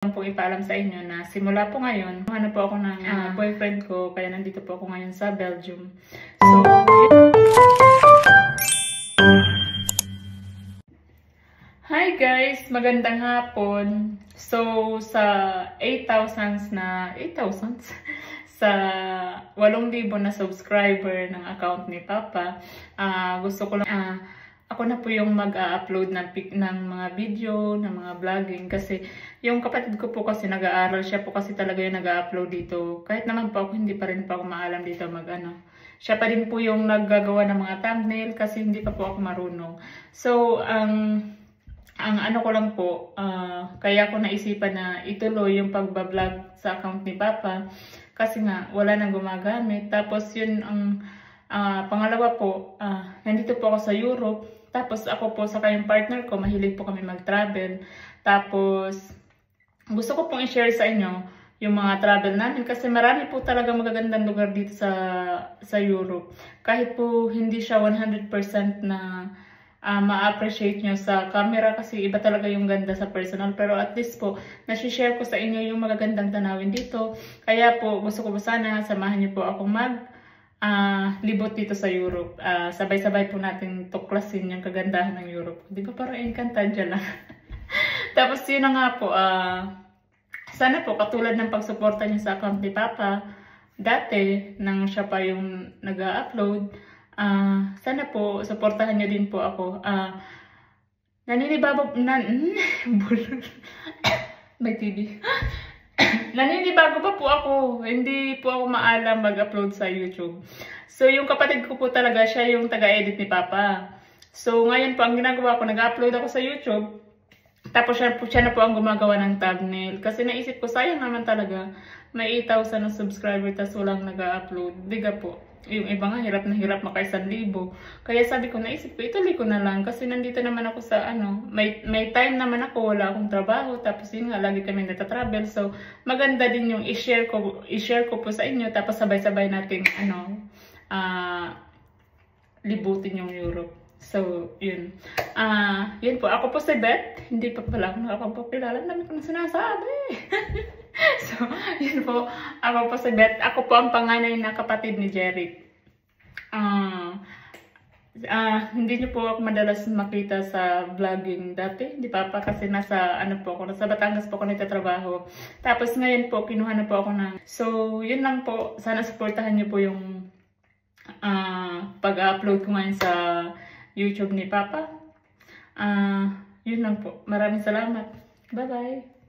po ipaalam sa inyo na simula po ngayon, hanap po ako ng boyfriend ko, kaya nandito po ako ngayon sa Belgium. So, hi guys! Magandang hapon. So, sa 8,000 sa 8,000 na subscriber ng account ni Papa, gusto ko lang ako na po yung mag-upload ng mga video, ng mga vlogging. Kasi yung kapatid ko po kasi nag-aaral, siya po kasi talaga yung nag-upload dito. Kahit naman po ako, hindi pa rin po ako maalam dito siya pa rin po yung naggagawa ng mga thumbnail kasi hindi pa po ako marunong. So, ang ano ko lang po, kaya ko naisipan na ituloy yung pagbablog sa account ni Papa. Kasi nga, wala nang gumagamit. Tapos yun ang pangalawa po, nandito po ako sa Europe. Tapos ako po sa kayong partner ko, mahilig po kami mag-travel. Tapos gusto ko pong i-share sa inyo yung mga travel namin kasi marami po talaga magagandang lugar dito sa Europe. Kahit po hindi siya 100% na ma-appreciate nyo sa camera kasi iba talaga yung ganda sa personal. Pero at least po, nasi-share ko sa inyo yung magagandang tanawin dito. Kaya po gusto ko po sana samahan nyo po ako libot dito sa Europe. Sabay-sabay po natin tuklasin yung kagandahan ng Europe. Di ba parang Encantadia lang? Tapos yun na nga po, sana po katulad ng pagsuporta niyo sa account ni Papa, dati nang siya pa yung nag-upload, sana po suportahan niyo din po ako. May TV. Naninibago pa po ako. Hindi po ako maalam mag-upload sa YouTube. So, yung kapatid ko po talaga, siya yung taga-edit ni Papa. So, ngayon po, ang ginagawa ko, nag-upload ako sa YouTube. Tapos siya na po ang gumagawa ng thumbnail. Kasi naisip ko, sayang naman talaga. May 8,000 na subscriber, tas walang nag-upload. Diga po. Yung iba nga, hirap na hirap maka 1,000. Kaya sabi ko, naisip ko, ituloy ko na lang. Kasi nandito naman ako sa may time naman ako, wala akong trabaho. Tapos yun nga, lagi kami natatravel. So, maganda din yung i-share ko po sa inyo. Tapos sabay-sabay natin, libutin yung Europe. So, yun. Yun po. Ako po si Beth. Hindi pa pala ako nakakapagpilala. Dami ko na sinasabi. So, yun po. Ako po si Beth. Ako po ang panganay na kapatid ni Jeric. Hindi niyo po ako madalas makita sa vlogging dati. Di pa kasi nasa Batangas po ako nagtatrabaho. Tapos ngayon po, kinuha na po ako ng... So, yun lang po. Sana supportahan niyo po yung pag-upload ko ngayon sa YouTube ni Papa. Yun lang po. Maraming salamat. Bye-bye.